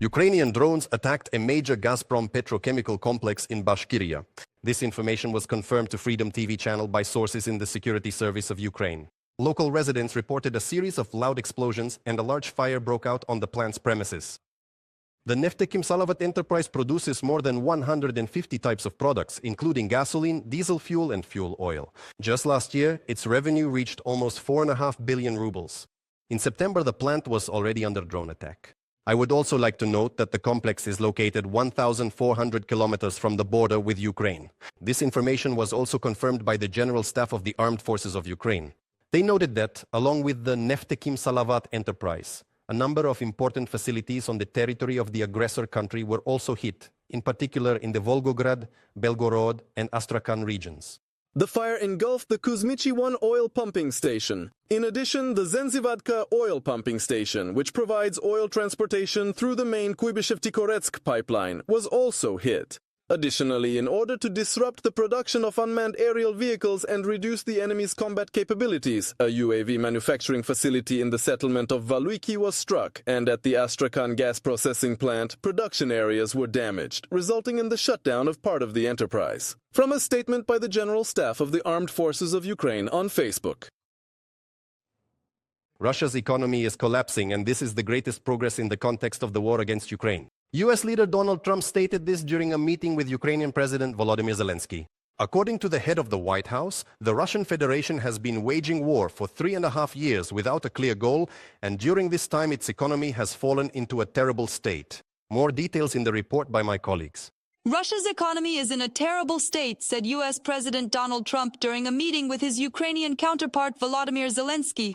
Ukrainian drones attacked a major Gazprom petrochemical complex in Bashkiria. This information was confirmed to Freedom TV channel by sources in the security service of Ukraine. Local residents reported a series of loud explosions and a large fire broke out on the plant's premises. The Neftekim Salavat enterprise produces more than 150 types of products, including gasoline, diesel fuel, and fuel oil. Just last year, its revenue reached almost 4.5 billion rubles. In September, the plant was already under drone attack. I would also like to note that the complex is located 1,400 kilometers from the border with Ukraine. This information was also confirmed by the General Staff of the Armed Forces of Ukraine. They noted that, along with the Neftekim Salavat enterprise, a number of important facilities on the territory of the aggressor country were also hit, in particular in the Volgograd, Belgorod, and Astrakhan regions. The fire engulfed the Kuzmichi 1 oil pumping station. In addition, the Zenzivadka oil pumping station, which provides oil transportation through the main Kuibyshev-Tikoretsk pipeline, was also hit. Additionally, in order to disrupt the production of unmanned aerial vehicles and reduce the enemy's combat capabilities, a UAV manufacturing facility in the settlement of Valuiki was struck, and at the Astrakhan gas processing plant, production areas were damaged, resulting in the shutdown of part of the enterprise. From a statement by the General Staff of the Armed Forces of Ukraine on Facebook. Russia's economy is collapsing, and this is the greatest progress in the context of the war against Ukraine. US leader Donald Trump stated this during a meeting with Ukrainian President Volodymyr Zelensky. According to the head of the White House, the Russian Federation has been waging war for 3.5 years without a clear goal, and during this time its economy has fallen into a terrible state. More details in the report by my colleagues. Russia's economy is in a terrible state, said US President Donald Trump during a meeting with his Ukrainian counterpart Volodymyr Zelensky.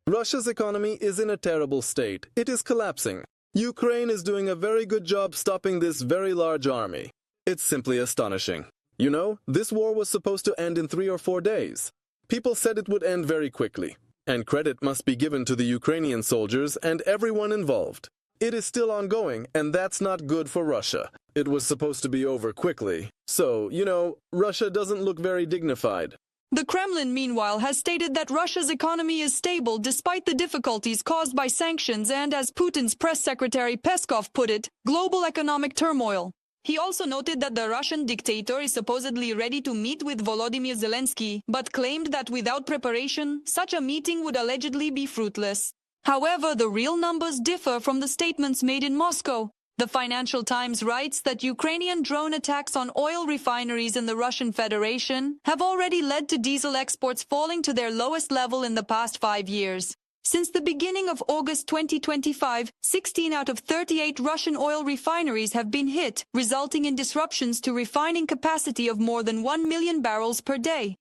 Russia's economy is in a terrible state. It is collapsing. Ukraine is doing a very good job stopping this very large army. It's simply astonishing. You know, this war was supposed to end in 3 or 4 days. People said it would end very quickly. And credit must be given to the Ukrainian soldiers and everyone involved. It is still ongoing, and that's not good for Russia. It was supposed to be over quickly. So, you know, Russia doesn't look very dignified. The Kremlin, meanwhile, has stated that Russia's economy is stable despite the difficulties caused by sanctions and, as Putin's press secretary Peskov put it, global economic turmoil. He also noted that the Russian dictator is supposedly ready to meet with Volodymyr Zelensky, but claimed that without preparation, such a meeting would allegedly be fruitless. However, the real numbers differ from the statements made in Moscow. The Financial Times writes that Ukrainian drone attacks on oil refineries in the Russian Federation have already led to diesel exports falling to their lowest level in the past 5 years. Since the beginning of August 2025, 16 out of 38 Russian oil refineries have been hit, resulting in disruptions to refining capacity of more than 1 million barrels per day.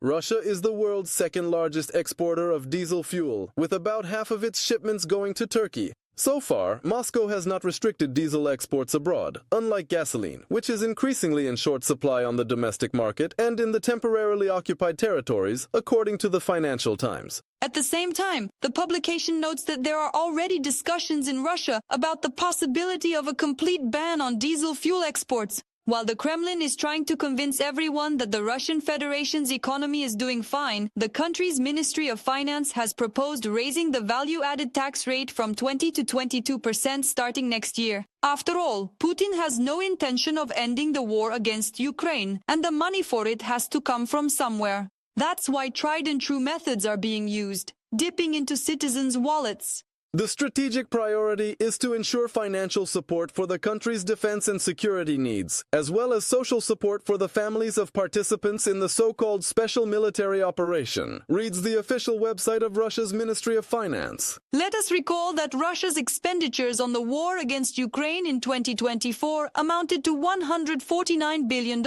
Russia is the world's second largest exporter of diesel fuel, with about half of its shipments going to Turkey. So far, Moscow has not restricted diesel exports abroad, unlike gasoline, which is increasingly in short supply on the domestic market and in the temporarily occupied territories, according to the Financial Times. At the same time, the publication notes that there are already discussions in Russia about the possibility of a complete ban on diesel fuel exports. While the Kremlin is trying to convince everyone that the Russian Federation's economy is doing fine, the country's Ministry of Finance has proposed raising the value-added tax rate from 20 to 22% starting next year. After all, Putin has no intention of ending the war against Ukraine, and the money for it has to come from somewhere. That's why tried-and-true methods are being used, dipping into citizens' wallets. The strategic priority is to ensure financial support for the country's defense and security needs, as well as social support for the families of participants in the so-called special military operation, reads the official website of Russia's Ministry of Finance. Let us recall that Russia's expenditures on the war against Ukraine in 2024 amounted to $149 billion.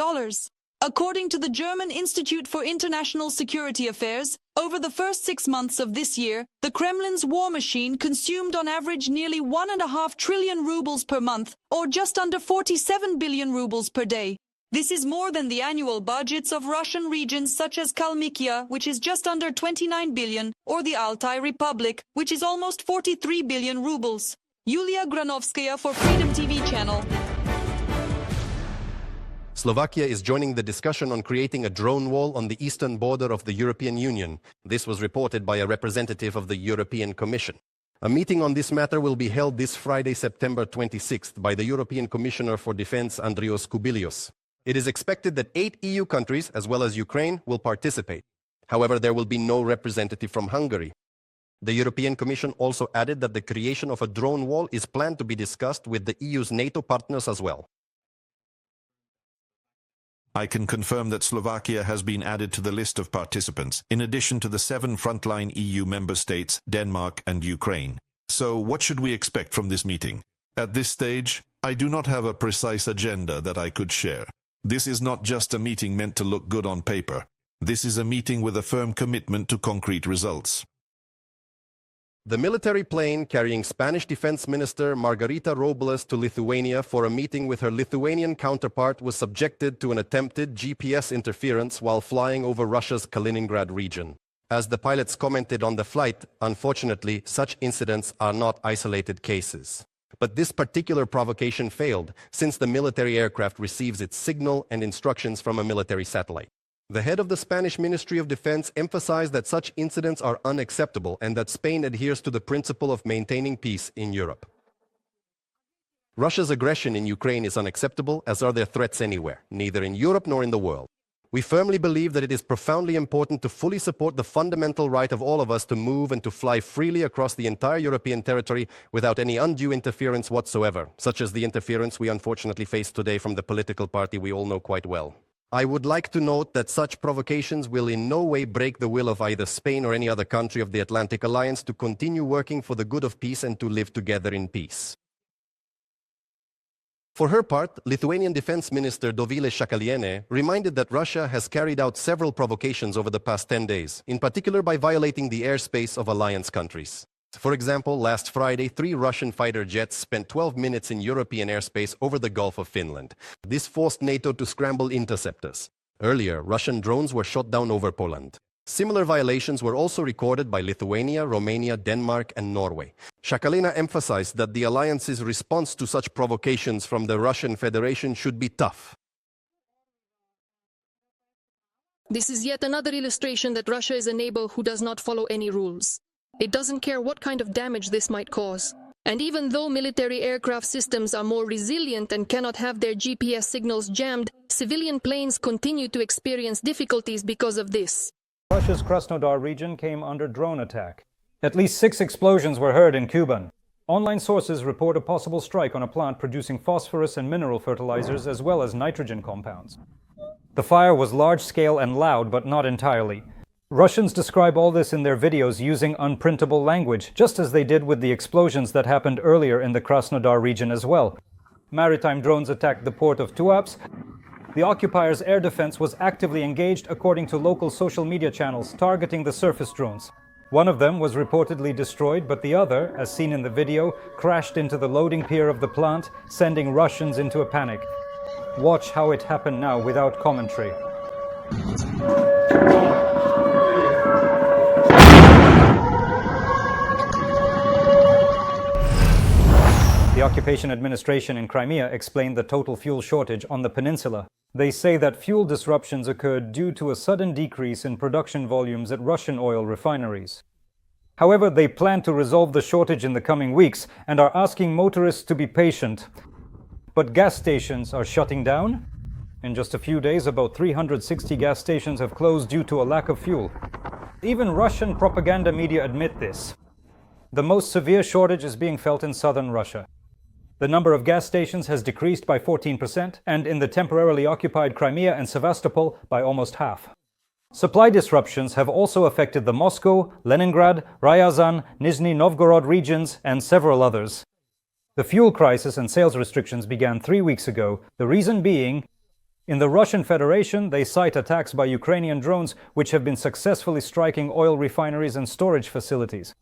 According to the German Institute for International Security Affairs, over the first 6 months of this year, the Kremlin's war machine consumed on average nearly 1.5 trillion rubles per month, or just under 47 billion rubles per day. This is more than the annual budgets of Russian regions such as Kalmykia, which is just under 29 billion, or the Altai Republic, which is almost 43 billion rubles. Yulia Granovskaya for Freedom TV channel. Slovakia is joining the discussion on creating a drone wall on the eastern border of the European Union. This was reported by a representative of the European Commission. A meeting on this matter will be held this Friday, September 26th, by the European Commissioner for Defense, Andrius Kubilius. It is expected that 8 EU countries, as well as Ukraine, will participate. However, there will be no representative from Hungary. The European Commission also added that the creation of a drone wall is planned to be discussed with the EU's NATO partners as well. I can confirm that Slovakia has been added to the list of participants, in addition to the 7 frontline EU member states, Denmark and Ukraine. So what should we expect from this meeting? At this stage, I do not have a precise agenda that I could share. This is not just a meeting meant to look good on paper. This is a meeting with a firm commitment to concrete results. The military plane carrying Spanish Defense Minister Margarita Robles to Lithuania for a meeting with her Lithuanian counterpart was subjected to an attempted GPS interference while flying over Russia's Kaliningrad region. As the pilots commented on the flight, unfortunately, such incidents are not isolated cases. But this particular provocation failed, since the military aircraft receives its signal and instructions from a military satellite. The head of the Spanish Ministry of Defense emphasized that such incidents are unacceptable and that Spain adheres to the principle of maintaining peace in Europe. Russia's aggression in Ukraine is unacceptable, as are their threats anywhere, neither in Europe nor in the world. We firmly believe that it is profoundly important to fully support the fundamental right of all of us to move and to fly freely across the entire European territory without any undue interference whatsoever, such as the interference we unfortunately face today from the political party we all know quite well. I would like to note that such provocations will in no way break the will of either Spain or any other country of the Atlantic Alliance to continue working for the good of peace and to live together in peace. For her part, Lithuanian Defense Minister Dovilė Šakalienė reminded that Russia has carried out several provocations over the past 10 days, in particular by violating the airspace of alliance countries. For example, last Friday, 3 Russian fighter jets spent 12 minutes in European airspace over the Gulf of Finland. This forced NATO to scramble interceptors. Earlier, Russian drones were shot down over Poland. Similar violations were also recorded by Lithuania, Romania, Denmark, and Norway. Šakalienė emphasized that the alliance's response to such provocations from the Russian Federation should be tough. This is yet another illustration that Russia is a neighbor who does not follow any rules. It doesn't care what kind of damage this might cause. And even though military aircraft systems are more resilient and cannot have their GPS signals jammed, civilian planes continue to experience difficulties because of this. Russia's Krasnodar region came under drone attack. At least 6 explosions were heard in Kuban. Online sources report a possible strike on a plant producing phosphorus and mineral fertilizers as well as nitrogen compounds. The fire was large-scale and loud, but not entirely. Russians describe all this in their videos using unprintable language, just as they did with the explosions that happened earlier in the Krasnodar region as well. Maritime drones attacked the port of Tuapse. The occupiers' air defense was actively engaged, according to local social media channels, targeting the surface drones. One of them was reportedly destroyed, but the other, as seen in the video, crashed into the loading pier of the plant, sending Russians into a panic. Watch how it happened now without commentary. The occupation administration in Crimea explained the total fuel shortage on the peninsula. They say that fuel disruptions occurred due to a sudden decrease in production volumes at Russian oil refineries. However, they plan to resolve the shortage in the coming weeks and are asking motorists to be patient. But gas stations are shutting down. In just a few days, about 360 gas stations have closed due to a lack of fuel. Even Russian propaganda media admit this. The most severe shortage is being felt in southern Russia. The number of gas stations has decreased by 14%, and in the temporarily occupied Crimea and Sevastopol by almost half. Supply disruptions have also affected the Moscow, Leningrad, Ryazan, Nizhny Novgorod regions, and several others. The fuel crisis and sales restrictions began 3 weeks ago, the reason being, in the Russian Federation, they cite attacks by Ukrainian drones which have been successfully striking oil refineries and storage facilities.